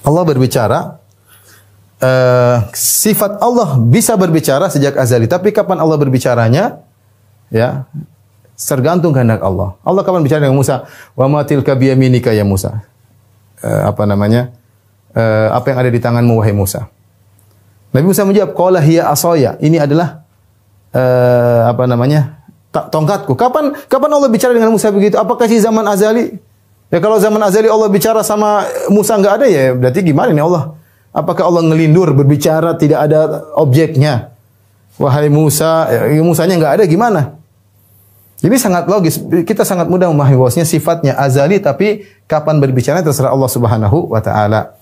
Allah berbicara, sifat Allah bisa berbicara sejak azali. Tapi kapan Allah berbicaranya? Ya, tergantung kehendak Allah. Allah kapan bicara dengan Musa? Wa ma tilka biyaminika ya Musa. Apa yang ada di tanganmu wahai Musa? Nabi Musa menjawab, qala hiya asaya. Ini adalah tongkatku. Kapan Allah bicara dengan Musa begitu? Apakah di zaman azali? Ya kalau zaman azali Allah bicara sama Musa enggak ada, ya berarti gimana nih Allah? Apakah Allah ngelindur berbicara tidak ada objeknya? Wahai Musa, ya Musanya enggak ada gimana? Jadi sangat logis, kita sangat mudah memahami bahwasanya sifatnya azali, tapi kapan berbicara terserah Allah Subhanahu wa taala.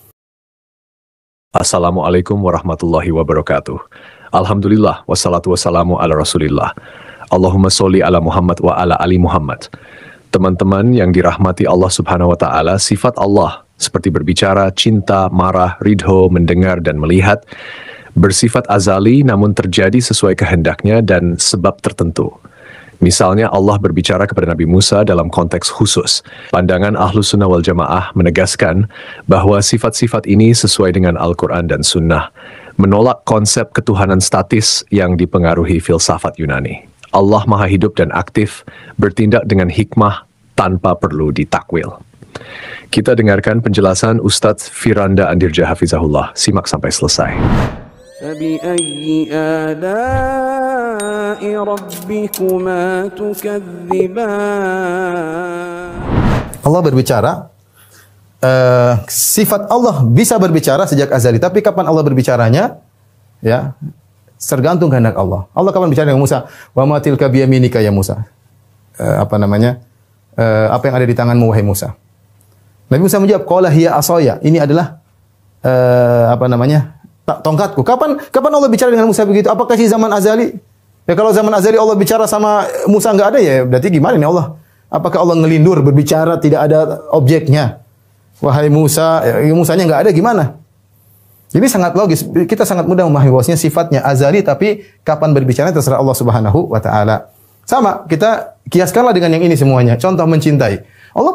Assalamualaikum warahmatullahi wabarakatuh. Alhamdulillah wassalatu wassalamu ala Rasulillah. Allahumma sholli ala Muhammad wa ala ali Muhammad. Teman-teman yang dirahmati Allah Subhanahu wa taala, sifat Allah seperti berbicara, cinta, marah, ridho, mendengar dan melihat bersifat azali namun terjadi sesuai kehendaknya dan sebab tertentu. Misalnya Allah berbicara kepada Nabi Musa dalam konteks khusus. Pandangan Ahlus Sunnah wal Jamaah menegaskan bahwa sifat-sifat ini sesuai dengan Al-Quran dan Sunnah, menolak konsep ketuhanan statis yang dipengaruhi filsafat Yunani. Allah Maha Hidup dan aktif, bertindak dengan hikmah tanpa perlu ditakwil. Kita dengarkan penjelasan Ustadz Firanda Andirja Hafizahullah. Simak sampai selesai. فَبِأَيِّ آلَاءِ رَبِّكُمَا تُكَذِّبَانِ. Allah berbicara, sifat Allah bisa berbicara sejak azali. Tapi kapan Allah berbicaranya? Ya, tergantung kehendak Allah. Allah kapan bicara dengan Musa? Wa ma tilka biyaminika ya Musa. Apa yang ada di tanganmu wahai Musa? Nabi Musa menjawab, qala hiya asaya. Ini adalah tongkatku. Kapan Allah bicara dengan Musa begitu? Apakah di zaman azali? Ya kalau zaman azali Allah bicara sama Musa enggak ada, ya berarti gimana nih Allah? Apakah Allah ngelindur berbicara tidak ada objeknya? Wahai Musa, ya Musanya enggak ada gimana? Jadi sangat logis, kita sangat mudah memahami bahwasanya sifatnya azali, tapi kapan berbicara terserah Allah Subhanahu wa taala. Sama, kita kiaskanlah dengan yang ini semuanya. Contoh mencintai. Allah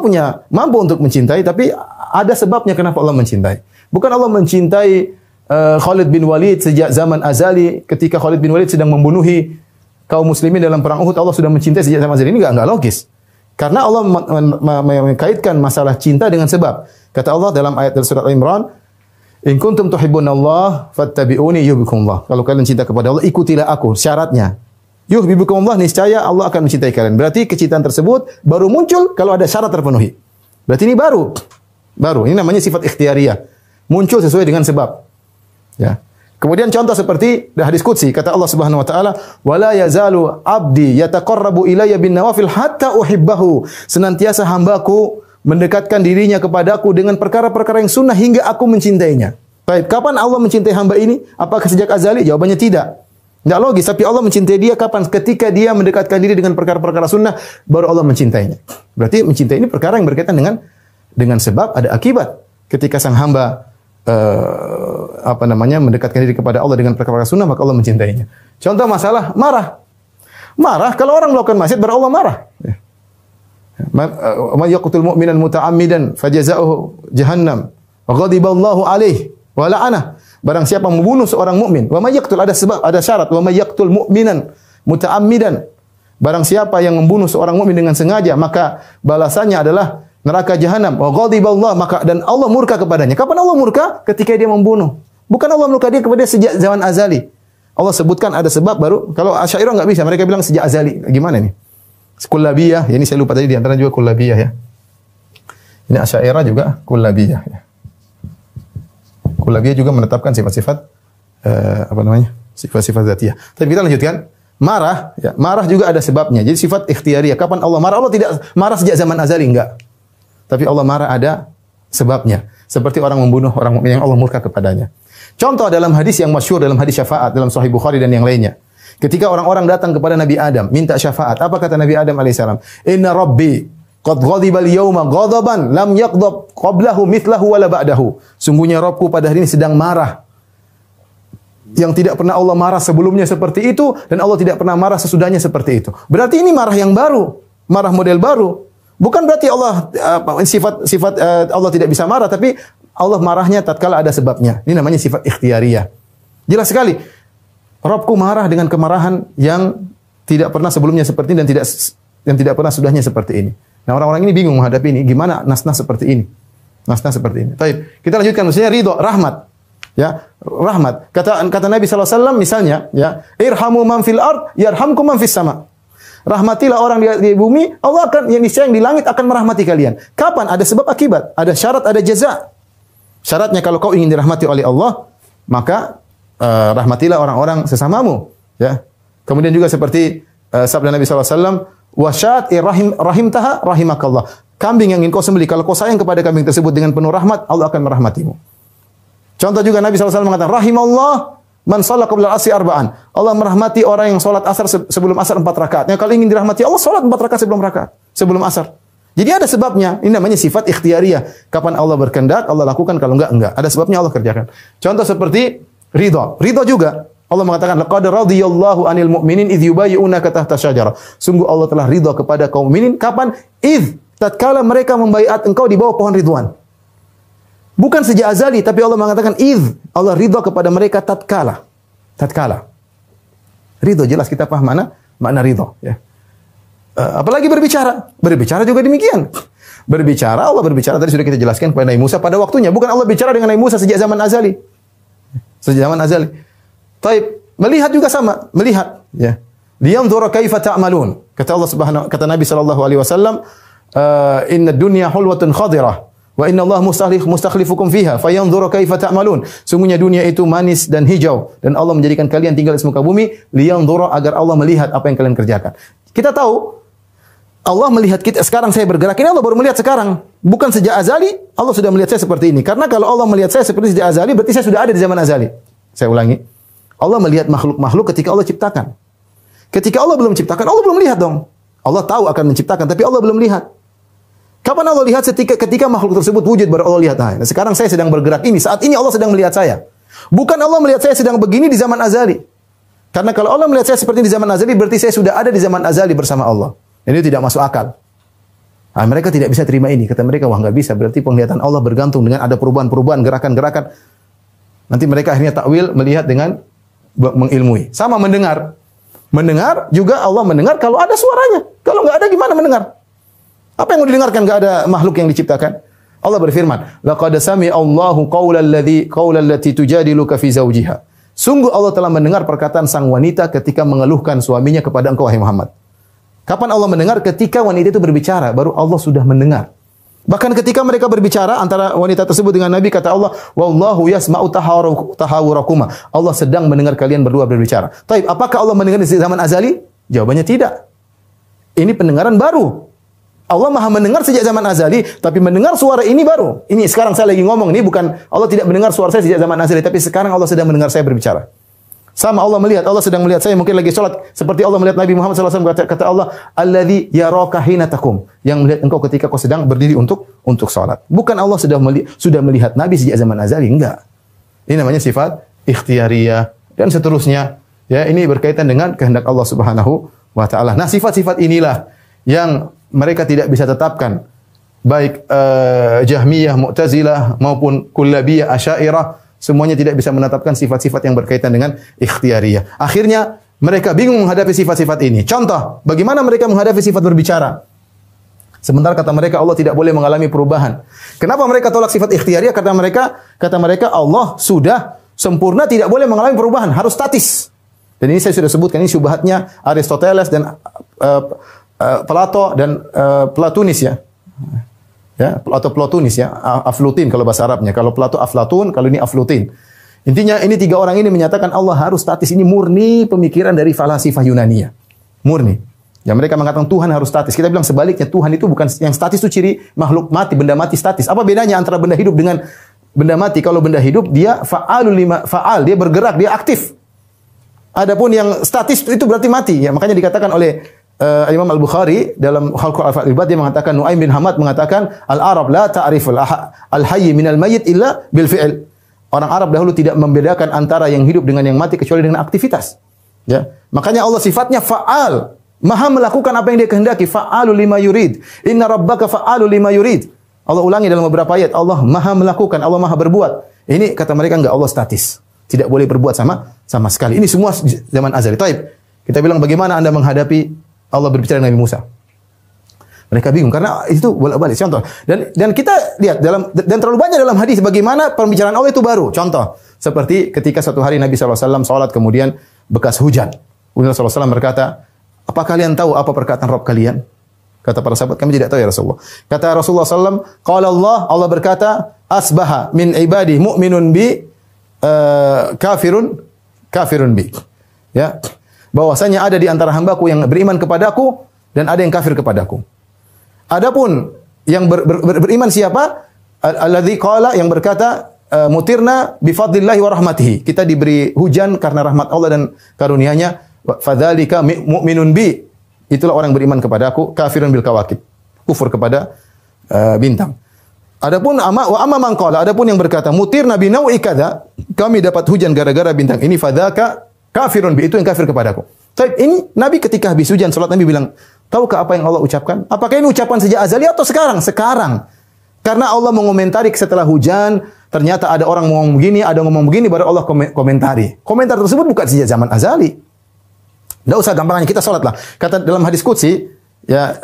mampu untuk mencintai, tapi ada sebabnya kenapa Allah mencintai. Bukan Allah mencintai Khalid bin Walid sejak zaman azali, ketika Khalid bin Walid sedang membunuhi kaum muslimin dalam perang Uhud, Allah sudah mencintai sejak zaman azali. Ini enggak logis. Karena Allah mengkaitkan masalah cinta dengan sebab. Kata Allah dalam ayat surat Al-Imran, "In kuntum tuhibbunallah fattabi'uni yuhibbukumullah." Kalau kalian cinta kepada Allah, ikutilah aku. Syaratnya, yuhibbukumullah, niscaya Allah akan mencintai kalian. Berarti kecintaan tersebut baru muncul kalau ada syarat terpenuhi. Berarti ini baru. Ini namanya sifat ikhtiyariyah. Muncul sesuai dengan sebab. Ya. Kemudian contoh seperti hadis qudsi, kata Allah Subhanahu wa taala, "Wala yazalu 'abdi yataqarrabu ilayya bin nawafil hatta uhibbahu." Senantiasa hambaku mendekatkan dirinya kepadaku dengan perkara-perkara yang sunnah hingga aku mencintainya. Baik, kapan Allah mencintai hamba ini? Apakah sejak azali? Jawabannya tidak. Tidak logis, tapi Allah mencintai dia kapan? Ketika dia mendekatkan diri dengan perkara-perkara sunnah, baru Allah mencintainya. Berarti mencintai ini perkara yang berkaitan dengan sebab, ada akibat. Ketika sang hamba mendekatkan diri kepada Allah dengan perkara sunnah, maka Allah mencintainya. Contoh masalah marah. Kalau orang melakukan maksiat, baru Allah marah. Man yaqtul mu'minan muta'ammidan fajaza'uhu jahannam wa ghadiballahu alaihi wa la'anah. Barang siapa membunuh seorang mukmin, wa may yaqtul, ada sebab, ada syarat, wa may yaqtul mu'minan muta'ammidan. Barang siapa yang membunuh seorang mukmin dengan sengaja, maka balasannya adalah neraka jahanam. Wa ghadiballahu, maka dan Allah murka kepadanya. Kapan Allah murka? Ketika dia membunuh. Bukan Allah murka dia kepada sejak zaman azali. Allah sebutkan ada sebab baru. Kalau Asy'ariyah enggak bisa, mereka bilang sejak azali. Gimana nih? Kullabiyah, ini saya lupa tadi di antara juga kullabiyah ya. Ini Asy'ariyah juga kullabiyah ya. Kullabiyah juga menetapkan sifat-sifat sifat-sifat dzatiyah. Tapi kita lanjutkan. Marah juga ada sebabnya. Jadi sifat ikhtiyariyah. Kapan Allah marah? Allah tidak marah sejak zaman azali, enggak. Tapi Allah marah ada sebabnya. Seperti orang membunuh orang mukmin yang Allah murka kepadanya. Contoh dalam hadis yang masyhur, dalam hadis syafaat, dalam Sahih Bukhari dan yang lainnya. Ketika orang-orang datang kepada Nabi Adam, minta syafaat. Apa kata Nabi Adam alaihissalam? Inna Rabbi qad ghadiba al-yawma ghadaban lam yaghdab qablahu mithlahu wala ba'dahu. Sungguhnya Rabbku pada hari ini sedang marah. Yang tidak pernah Allah marah sebelumnya seperti itu, dan Allah tidak pernah marah sesudahnya seperti itu. Berarti ini marah yang baru, marah model baru. Bukan berarti Allah sifat Allah tidak bisa marah, tapi Allah marahnya tatkala ada sebabnya. Ini namanya sifat ikhtiyariyah. Jelas sekali. Rabbku marah dengan kemarahan yang tidak pernah sebelumnya seperti ini dan tidak pernah sudahnya seperti ini. Nah, orang-orang ini bingung menghadapi ini. Gimana nas-nas seperti ini? Nas-nas seperti ini. Baik, kita lanjutkan. Maksudnya ridho, rahmat. Ya, rahmat. Kata Nabi SAW misalnya, ya, irhamu man fil ard, yarhamkum man fis sama. Rahmatilah orang di bumi, Allah akan yang di langit akan merahmati kalian. Kapan? Ada sebab akibat, ada syarat, ada jaza. Syaratnya kalau kau ingin dirahmati oleh Allah, maka rahmatilah orang-orang sesamamu, ya. Kemudian juga seperti sabda Nabi SAW, wasyat rahimtaha rahimakallah. Kambing yang ingin kau sembelih, kalau kau sayang kepada kambing tersebut dengan penuh rahmat, Allah akan merahmatimu. Contoh juga Nabi SAW mengatakan, rahimallah man shalla qabla al-asri arba'an. Allah merahmati orang yang salat asar sebelum asar 4 rakaat. Yang kalau ingin dirahmati Allah, salat 4 rakaat sebelum asar. Jadi ada sebabnya. Ini namanya sifat ikhtiyariyah. Kapan Allah berkehendak, Allah lakukan, kalau enggak. Ada sebabnya Allah kerjakan. Contoh seperti ridha. Ridha juga Allah mengatakan, laqad radhiyallahu 'anil mu'minin idh yubayyi'unaka tahta syajarah. Sungguh Allah telah ridha kepada kaum mukminin kapan? Idh, tatkala mereka membaiat engkau di bawah pohon ridwan. Bukan sejak azali, tapi Allah mengatakan idh. Allah ridha kepada mereka tatkala. Ridha jelas kita paham makna ridha, ya. Apalagi berbicara. Berbicara juga demikian. Allah berbicara tadi sudah kita jelaskan kepada Nabi Musa pada waktunya. Bukan Allah bicara dengan Nabi Musa sejak zaman azali. Taib, melihat juga sama, melihat, ya. Liyanzura kaifa ta'malun. Kata Nabi sallallahu alaihi wasallam, inna dunya hulwatun khadirah. Wa inna Allah mustakhlifukum fiha fayanzuru kaifa ta'malun. Sungguhnya dunia itu manis dan hijau dan Allah menjadikan kalian tinggal di muka bumi liyanzuru agar Allah melihat apa yang kalian kerjakan. Kita tahu Allah melihat kita sekarang saya bergerak ini Allah baru melihat sekarang. Bukan sejak azali Allah sudah melihat saya seperti ini. Karena kalau Allah melihat saya seperti sejak azali berarti saya sudah ada di zaman azali. Saya ulangi. Allah melihat makhluk-makhluk ketika Allah ciptakan. Ketika Allah belum ciptakan Allah belum lihat dong. Allah tahu akan menciptakan tapi Allah belum lihat. Kapan Allah lihat ketika makhluk tersebut wujud baru Allah lihat. Nah, sekarang saya sedang bergerak ini. Saat ini Allah sedang melihat saya. Bukan Allah melihat saya sedang begini di zaman azali. Karena kalau Allah melihat saya seperti di zaman azali berarti saya sudah ada di zaman azali bersama Allah. Ini tidak masuk akal. Nah, mereka tidak bisa terima ini. Kata mereka, wah nggak bisa. Berarti penglihatan Allah bergantung dengan ada perubahan-perubahan, gerakan-gerakan. Nanti mereka akhirnya takwil melihat dengan mengilmui. Sama mendengar. Mendengar juga Allah mendengar kalau ada suaranya. Kalau nggak ada gimana mendengar? Apa yang mau didengarkan? Enggak ada makhluk yang diciptakan. Allah berfirman, laqad sami'a Allahu qaulal lati tujadiluka fi zawjiha. Sungguh Allah telah mendengar perkataan sang wanita ketika mengeluhkan suaminya kepada engkau wahai Muhammad. Kapan Allah mendengar? Ketika wanita itu berbicara, baru Allah sudah mendengar. Bahkan ketika mereka berbicara antara wanita tersebut dengan Nabi, kata Allah, wallahu yasma'u tahawurakuma. Allah sedang mendengar kalian berdua berbicara. Taib, apakah Allah mendengar di zaman azali? Jawabannya tidak. Ini pendengaran baru. Allah Maha mendengar sejak zaman azali, tapi mendengar suara ini baru. Ini sekarang saya lagi ngomong, ini bukan Allah tidak mendengar suara saya sejak zaman azali, tapi sekarang Allah sedang mendengar saya berbicara. Sama Allah melihat, Allah sedang melihat saya mungkin lagi sholat, seperti Allah melihat Nabi Muhammad SAW, kata Allah, alladzi yaraka hina taqum, yang melihat engkau ketika kau sedang berdiri untuk sholat. Bukan Allah sudah melihat Nabi sejak zaman azali, enggak. Ini namanya sifat ikhtiyariyah dan seterusnya. Ya, ini berkaitan dengan kehendak Allah Subhanahu wa taala. Nah, sifat-sifat inilah yang mereka tidak bisa tetapkan, baik Jahmiyah, Mu'tazilah maupun Kullabiyah, Asy'ariyah, semuanya tidak bisa menetapkan sifat-sifat yang berkaitan dengan ikhtiyariyah. Akhirnya mereka bingung menghadapi sifat-sifat ini. Contoh, bagaimana mereka menghadapi sifat berbicara? Sementara kata mereka Allah tidak boleh mengalami perubahan. Kenapa mereka tolak sifat ikhtiyariyah? Kata mereka Allah sudah sempurna, tidak boleh mengalami perubahan, harus statis. Dan ini saya sudah sebutkan, ini syubhatnya Aristoteles dan Plato dan Platonis ya. Atau Platonis ya, Aflutin kalau bahasa Arabnya. Kalau Plato Aflatun, kalau ini Aflutin. Intinya ini 3 orang ini menyatakan Allah harus statis. Ini murni pemikiran dari falasifah Yunani. Murni. Ya, mereka mengatakan Tuhan harus statis. Kita bilang sebaliknya, Tuhan itu bukan yang statis, itu ciri makhluk mati, benda mati statis. Apa bedanya antara benda hidup dengan benda mati? Kalau benda hidup dia fa'al, dia bergerak, dia aktif. Adapun yang statis itu berarti mati. Ya, makanya dikatakan oleh Imam Al-Bukhari dalam Khalqul Af'al dia mengatakan, Nu'aim bin Hamad mengatakan, Al-Arab la ta'riful al-hayy minal mayyit illa bil fi'l. Orang Arab dahulu tidak membedakan antara yang hidup dengan yang mati kecuali dengan aktivitas. Ya. Makanya Allah sifatnya fa'al, Maha melakukan apa yang Dia kehendaki, fa'alu lima yurid. Inna rabbaka fa'alu lima yurid. Allah ulangi dalam beberapa ayat, Allah Maha melakukan, Allah Maha berbuat. Ini kata mereka enggak, Allah statis. Tidak boleh berbuat sama sekali. Ini semua zaman azali. Taib. Kita bilang bagaimana Anda menghadapi Allah berbicara dengan Nabi Musa? Mereka bingung karena itu bolak-balik. Contoh. Dan kita lihat dan terlalu banyak dalam hadis bagaimana pembicaraan Allah itu baru. Contoh, seperti ketika suatu hari Nabi SAW salat kemudian bekas hujan. Kemudian Rasulullah SAW berkata, "Apa kalian tahu apa perkataan Rabb kalian?" Kata para sahabat, "Kami tidak tahu ya Rasulullah." Kata Rasulullah SAW, "Qala Allah berkata, asbaha min ibadi mu'minun bi kafirun bi." Ya. Bahwasanya ada di antara hambaku yang beriman kepadaku dan ada yang kafir kepadaku. Adapun yang beriman siapa? Alladzi qala, yang berkata mutirna bi fadlillahi wa rahmatihi. Kita diberi hujan karena rahmat Allah dan karunia-Nya. Fadzalika mu'minun bi. Itulah orang beriman kepadaku, kafirun bil kawakib. Kufur kepada bintang. Adapun amma man qala, adapun yang berkata mutirna bi nau'i kadza, kami dapat hujan gara-gara bintang ini, fadzaka kafirun bi, itu yang kafir kepadaku. Tapi ini Nabi ketika habis hujan salat Nabi bilang, tahukah apa yang Allah ucapkan? Apakah ini ucapan sejak azali atau sekarang? Sekarang. Karena Allah mengomentari setelah hujan, ternyata ada orang ngomong begini, ada ngomong begini, baru Allah komentari. Komentar tersebut bukan sejak zaman azali. Tidak usah gampangnya kita salatlah. Kata dalam hadis qudsi, ya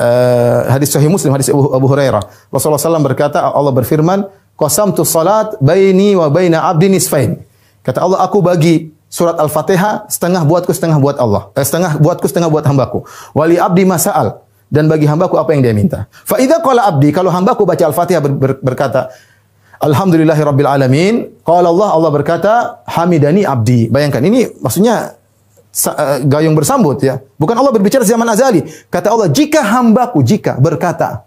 hadis Sahih Muslim, hadis Abu Hurairah, Rasulullah SAW berkata, Allah berfirman, qasamtu salat baini wa baina abdi nisfain. Kata Allah, aku bagi surat Al-Fatihah setengah buatku, setengah buat Allah. Setengah buatku, setengah buat hambaku. Wali abdi masa'al, dan bagi hambaku apa yang dia minta. Fa idza qala abdi, kalau hambaku baca Al-Fatihah berkata alhamdulillahirabbil alamin, qala Allah berkata hamidani abdi. Bayangkan ini maksudnya gayung bersambut ya. Bukan Allah berbicara zaman azali. Kata Allah, jika hambaku berkata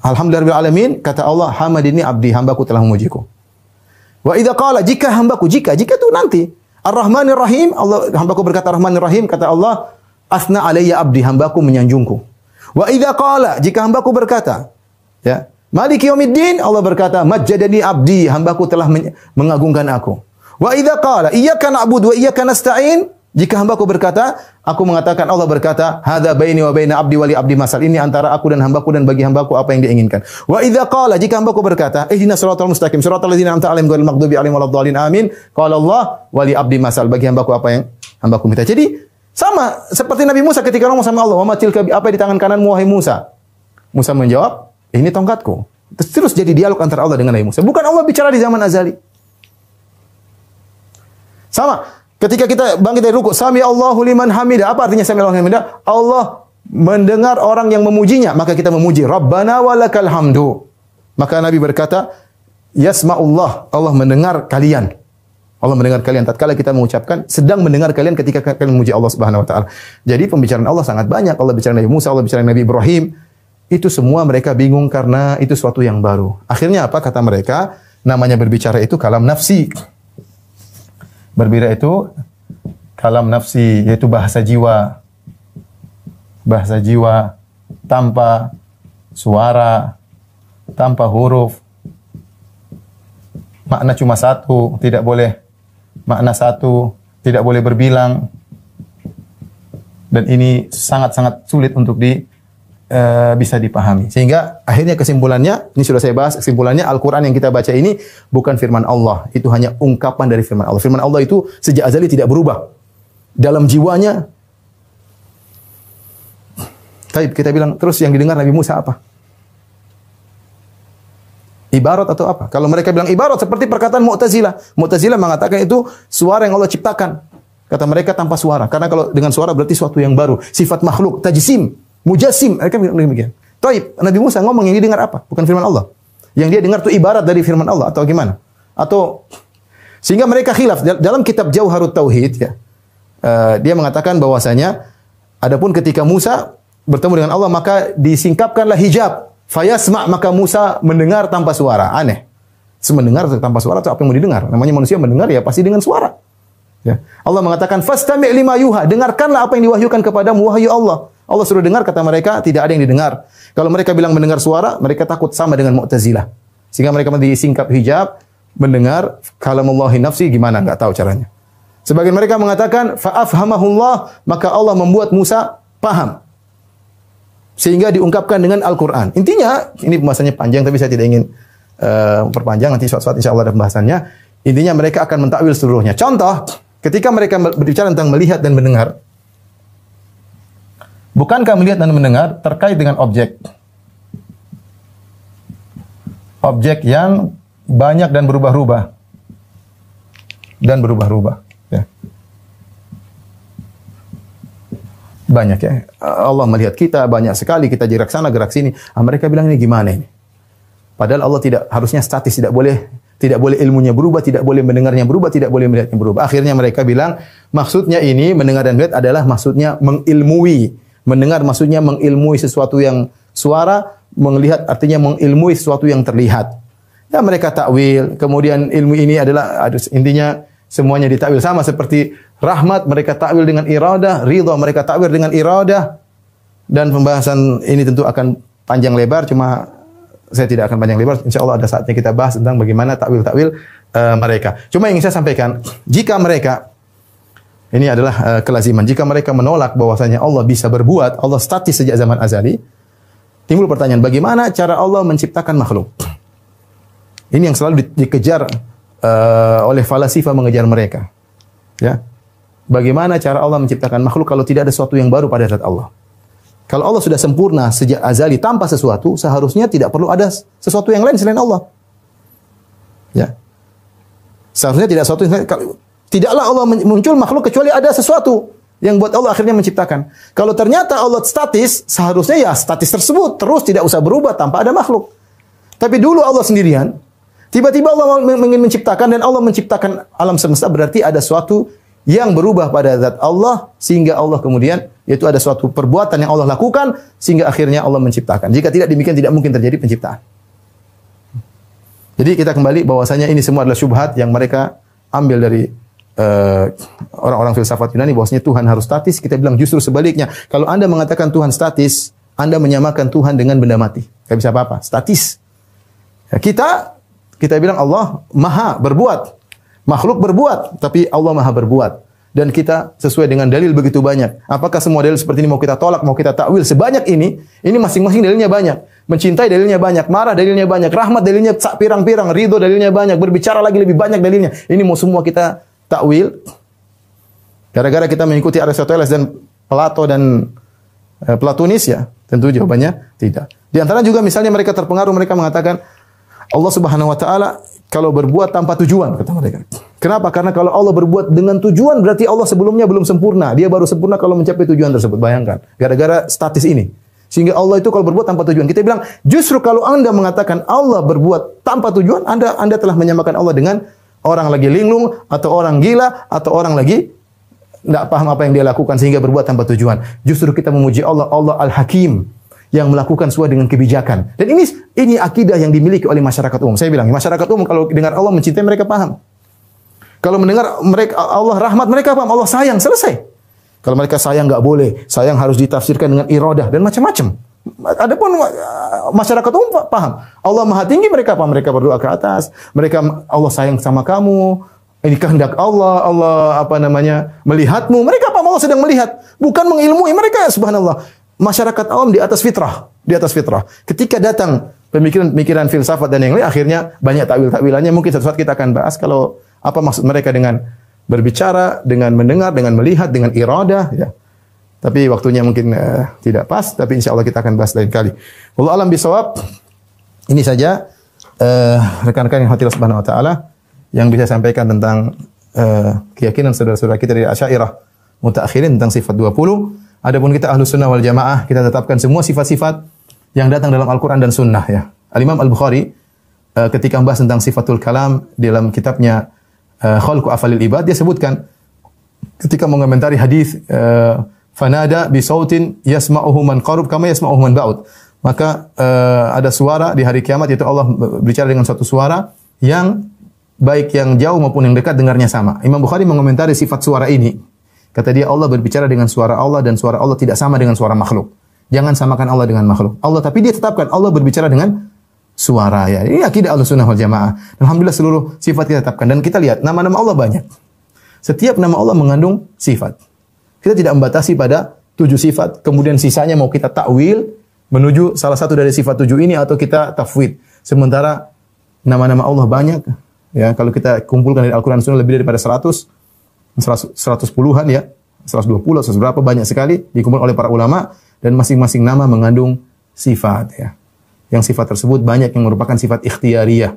alhamdulillahirabbil alamin, kata Allah hamadini abdi, hambaku telah memujiku. Wa idza qala, jika hambaku, jika itu nanti. Ar-Rahmanir Rahim, Allah hambaku berkata Rahmanir Rahim, kata Allah asna alayya abdi, hambaku menyanjungku. Wa idza qala, jika hambaku berkata ya Maliki yaumiddin, Allah berkata majjadani abdi, hambaku telah mengagungkan aku. Wa idza qala iyyaka na'budu wa iyyaka nasta'in, jika hambaku berkata, aku mengatakan, Allah berkata, hadza baini wa baina abdi wali abdi masal, ini antara aku dan hambaku dan bagi hambaku apa yang diinginkan. Wa idza qala, jika hambaku berkata, ihdinas siratal mustaqim, siratal ladzina an'amta 'alaihim ghairil maghdubi 'alaihim waladdallin, amin. Qala Allah, wali abdi masal, bagi hambaku apa yang hambaku minta. Jadi sama seperti Nabi Musa ketika ngomong sama Allah, wa ma tilka, apa di tangan kananmu wahai Musa? Musa menjawab, ini tongkatku. Terus jadi dialog antara Allah dengan Nabi Musa. Bukan Allah bicara di zaman azali. Sama ketika kita bangkit dari rukuk, sami Allahu liman hamida. Apa artinya sami Allahu liman hamida? Allah mendengar orang yang memujinya, maka kita memuji. Rabbana walakal hamdu. Maka Nabi berkata, yasma'ullah, Allah mendengar kalian. Allah mendengar kalian tatkala kita mengucapkan, sedang mendengar kalian ketika kalian memuji Allah Subhanahu wa taala. Jadi pembicaraan Allah sangat banyak. Allah bicara Nabi Musa, Allah bicara Nabi Ibrahim. Itu semua mereka bingung karena itu suatu yang baru. Akhirnya apa kata mereka? Namanya berbicara itu kalam nafsi. Berbicara itu kalam nafsi, yaitu bahasa jiwa. Bahasa jiwa tanpa suara, tanpa huruf. Makna cuma satu, tidak boleh makna satu, tidak boleh berbilang. Dan ini sangat-sangat sulit untuk bisa dipahami. Sehingga akhirnya kesimpulannya, ini sudah saya bahas, kesimpulannya Al-Quran yang kita baca ini bukan firman Allah. Itu hanya ungkapan dari firman Allah. Firman Allah itu sejak azali tidak berubah. Dalam jiwanya. Taib, kita bilang, terus yang didengar Nabi Musa apa? Ibarat atau apa? Kalau mereka bilang ibarat, seperti perkataan Mu'tazilah. Mu'tazilah mengatakan itu suara yang Allah ciptakan. Kata mereka tanpa suara. Karena kalau dengan suara berarti suatu yang baru. Sifat makhluk, tajsim, mujassim. Mereka bilang demikian. Taib, Nabi Musa ngomong yang didengar apa? Bukan firman Allah. Yang dia dengar itu ibarat dari firman Allah atau gimana? Atau sehingga mereka khilaf dalam kitab Jauharut Tauhid ya. Dia mengatakan bahwasanya adapun ketika Musa bertemu dengan Allah maka disingkapkanlah hijab. Fayasma, maka Musa mendengar tanpa suara. Aneh. Mendengar tanpa suara itu apa yang mau didengar? Namanya manusia mendengar ya pasti dengan suara. Ya. Allah mengatakan fastami' lima yuha, dengarkanlah apa yang diwahyukan kepadamu wahyu Allah. Allah suruh dengar, kata mereka tidak ada yang didengar. Kalau mereka bilang mendengar suara, mereka takut sama dengan Mu'tazilah. Sehingga mereka disingkap hijab, mendengar kalamullahi nafsi, gimana? Enggak tahu caranya. Sebagian mereka mengatakan fa'afhamahullah, maka Allah membuat Musa paham. sehingga diungkapkan dengan Al-Quran. Intinya, ini pembahasannya panjang, tapi saya tidak ingin perpanjang. Nanti suatu saat insya Allah ada pembahasannya. Intinya mereka akan mentakwil seluruhnya. Contoh, ketika mereka berbicara tentang melihat dan mendengar, bukankah melihat dan mendengar terkait dengan objek? Objek yang banyak dan berubah-ubah. Ya. Banyak ya. Allah melihat kita, banyak sekali kita gerak sana, gerak sini. Mereka bilang ini gimana ini? Padahal Allah tidak harusnya statis, tidak boleh ilmunya berubah, tidak boleh mendengarnya berubah, tidak boleh melihatnya berubah. Akhirnya mereka bilang, maksudnya ini mendengar dan melihat adalah maksudnya mengilmui. Mendengar maksudnya mengilmui sesuatu yang suara, melihat artinya mengilmui sesuatu yang terlihat. Ya mereka takwil, kemudian ilmu ini adalah intinya semuanya ditakwil sama seperti rahmat mereka takwil dengan iradah, ridha mereka takwil dengan iradah. Dan pembahasan ini tentu akan panjang lebar, cuma saya tidak akan panjang lebar. Insyaallah ada saatnya kita bahas tentang bagaimana takwil-takwil mereka. Cuma yang saya sampaikan, jika mereka ini adalah kelaziman, jika mereka menolak bahwasanya Allah bisa berbuat, Allah statis sejak zaman azali, timbul pertanyaan, bagaimana cara Allah menciptakan makhluk? Ini yang selalu dikejar oleh falasifah mengejar mereka. Ya. Bagaimana cara Allah menciptakan makhluk kalau tidak ada sesuatu yang baru pada zat Allah? Kalau Allah sudah sempurna sejak azali tanpa sesuatu, seharusnya tidak perlu ada sesuatu yang lain selain Allah. Ya. Seharusnya tidaklah Allah muncul makhluk kecuali ada sesuatu yang buat Allah akhirnya menciptakan. Kalau ternyata Allah statis, seharusnya ya statis tersebut terus tidak usah berubah tanpa ada makhluk. Tapi dulu Allah sendirian, tiba-tiba Allah ingin menciptakan dan Allah menciptakan alam semesta, berarti ada sesuatu yang berubah pada zat Allah sehingga Allah kemudian yaitu ada suatu perbuatan yang Allah lakukan sehingga akhirnya Allah menciptakan. Jika tidak demikian tidak mungkin terjadi penciptaan. Jadi kita kembali bahwasanya ini semua adalah syubhat yang mereka ambil dari orang-orang filsafat Yunani bahwasanya Tuhan harus statis. Kita bilang justru sebaliknya. Kalau Anda mengatakan Tuhan statis, Anda menyamakan Tuhan dengan benda mati. Tidak bisa apa-apa, statis. Ya, kita bilang Allah maha berbuat. Makhluk berbuat, tapi Allah maha berbuat. Dan kita sesuai dengan dalil begitu banyak. Apakah semua dalil seperti ini mau kita tolak, mau kita takwil? Sebanyak ini masing-masing dalilnya banyak. Mencintai dalilnya banyak, marah dalilnya banyak, rahmat dalilnya pirang-pirang, ridho dalilnya banyak, berbicara lagi lebih banyak dalilnya. Ini mau semua kita takwil. Gara-gara kita mengikuti Aristoteles dan Plato dan Platonis ya? Tentu jawabannya tidak. Di antara juga misalnya mereka terpengaruh, mereka mengatakan Allah Subhanahu wa taala kalau berbuat tanpa tujuan, kata mereka. Kenapa? Karena kalau Allah berbuat dengan tujuan, berarti Allah sebelumnya belum sempurna. Dia baru sempurna kalau mencapai tujuan tersebut. Bayangkan, gara-gara statis ini. Sehingga Allah itu kalau berbuat tanpa tujuan. Kita bilang, justru kalau Anda mengatakan Allah berbuat tanpa tujuan, Anda telah menyamakan Allah dengan orang lagi linglung, atau orang gila, atau orang lagi tidak paham apa yang dia lakukan, sehingga berbuat tanpa tujuan. Justru kita memuji Allah, Allah Al-Hakim, yang melakukan sesuai dengan kebijakan. Dan ini akidah yang dimiliki oleh masyarakat umum. Saya bilang, masyarakat umum kalau dengar Allah mencintai, mereka paham. Kalau mendengar mereka Allah rahmat, mereka paham. Allah sayang, selesai. Kalau mereka sayang nggak boleh, sayang harus ditafsirkan dengan iradah dan macam-macam. Adapun masyarakat umum paham. Allah maha tinggi, mereka paham. Mereka berdoa ke atas. Mereka Allah sayang sama kamu. Ini kehendak Allah, melihatmu. Mereka paham Allah sedang melihat, bukan mengilmui. Mereka subhanallah. Masyarakat awam di atas fitrah, Ketika datang pemikiran filsafat dan yang lain, akhirnya banyak takwil-takwilannya. Mungkin suatu saat kita akan bahas kalau apa maksud mereka dengan berbicara, dengan mendengar, dengan melihat, dengan iradah. Ya. Tapi waktunya mungkin tidak pas. Tapi insya Allah kita akan bahas lain kali. Wallahu a'lam bishawab. Ini saja rekan-rekan yang hati Allah Subhanahu Wa Taala yang bisa sampaikan tentang keyakinan saudara-saudara kita dari Asy'ariyah mutaakhirin tentang sifat 20. Adapun kita Ahlus Sunnah wal Jamaah, kita tetapkan semua sifat-sifat yang datang dalam Al-Quran dan Sunnah. Ya. Al-Imam Al-Bukhari ketika membahas tentang sifatul kalam dalam kitabnya Khalqu Afalil Ibad, dia sebutkan ketika mengomentari hadis fanada bi sautin yasma'uhu man qarub kama yasma'uhu man ba'ud. Maka ada suara di hari kiamat, yaitu Allah berbicara dengan suatu suara yang baik yang jauh maupun yang dekat dengarnya sama. Imam Bukhari mengomentari sifat suara ini. Kata dia, Allah berbicara dengan suara Allah dan suara Allah tidak sama dengan suara makhluk. Jangan samakan Allah dengan makhluk. Allah, tapi dia tetapkan Allah berbicara dengan suara. Ya. Ini akidah Ahlussunnah wal Jamaah. Alhamdulillah seluruh sifat kita tetapkan. Dan kita lihat, nama-nama Allah banyak. Setiap nama Allah mengandung sifat. Kita tidak membatasi pada 7 sifat. Kemudian sisanya mau kita takwil, menuju salah satu dari sifat 7 ini atau kita tafwid. Sementara nama-nama Allah banyak. Ya, kalau kita kumpulkan dari Al-Quran Sunnah lebih daripada 100 puluhan ya, 120, 100 berapa banyak sekali dikumpulkan oleh para ulama dan masing-masing nama mengandung sifat ya. Yang sifat tersebut banyak yang merupakan sifat ikhtiyariyah.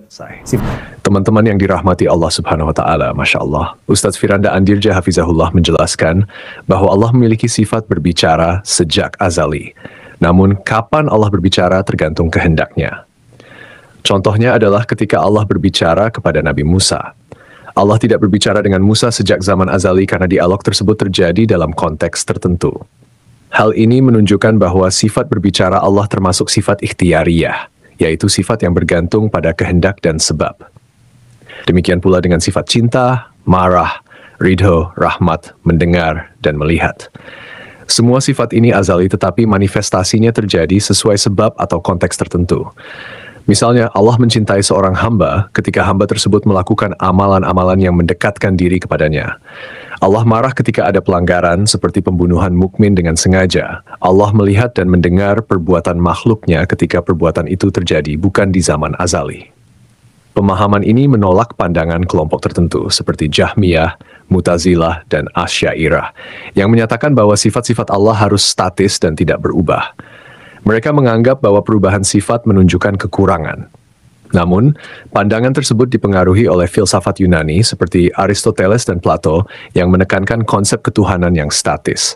Teman-teman yang dirahmati Allah Subhanahu wa taala, Masya Allah. Ustadz Firanda Andirja Hafizahullah menjelaskan bahwa Allah memiliki sifat berbicara sejak azali. Namun kapan Allah berbicara tergantung kehendaknya. Contohnya adalah ketika Allah berbicara kepada Nabi Musa. Allah tidak berbicara dengan Musa sejak zaman azali karena dialog tersebut terjadi dalam konteks tertentu. Hal ini menunjukkan bahwa sifat berbicara Allah termasuk sifat ikhtiyariyah, yaitu sifat yang bergantung pada kehendak dan sebab. Demikian pula dengan sifat cinta, marah, ridho, rahmat, mendengar, dan melihat. Semua sifat ini azali tetapi manifestasinya terjadi sesuai sebab atau konteks tertentu. Misalnya, Allah mencintai seorang hamba ketika hamba tersebut melakukan amalan-amalan yang mendekatkan diri kepadanya. Allah marah ketika ada pelanggaran seperti pembunuhan mukmin dengan sengaja. Allah melihat dan mendengar perbuatan makhluknya ketika perbuatan itu terjadi bukan di zaman azali. Pemahaman ini menolak pandangan kelompok tertentu seperti Jahmiyah, Mu'tazilah, dan Asy'ariyah yang menyatakan bahwa sifat-sifat Allah harus statis dan tidak berubah. Mereka menganggap bahwa perubahan sifat menunjukkan kekurangan. Namun, pandangan tersebut dipengaruhi oleh filsafat Yunani seperti Aristoteles dan Plato yang menekankan konsep ketuhanan yang statis.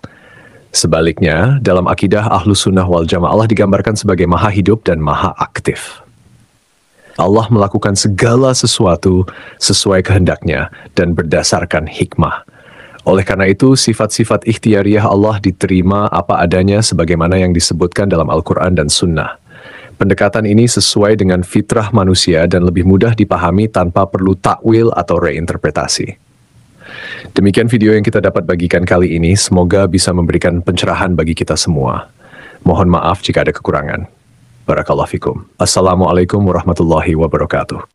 Sebaliknya, dalam akidah Ahlus Sunnah wal Jamaah Allah digambarkan sebagai maha hidup dan maha aktif. Allah melakukan segala sesuatu sesuai kehendaknya dan berdasarkan hikmah. Oleh karena itu, sifat-sifat ikhtiyariyah Allah diterima apa adanya sebagaimana yang disebutkan dalam Al-Quran dan Sunnah. Pendekatan ini sesuai dengan fitrah manusia dan lebih mudah dipahami tanpa perlu takwil atau reinterpretasi. Demikian video yang kita dapat bagikan kali ini, semoga bisa memberikan pencerahan bagi kita semua. Mohon maaf jika ada kekurangan. Barakallahu fikum. Assalamualaikum warahmatullahi wabarakatuh.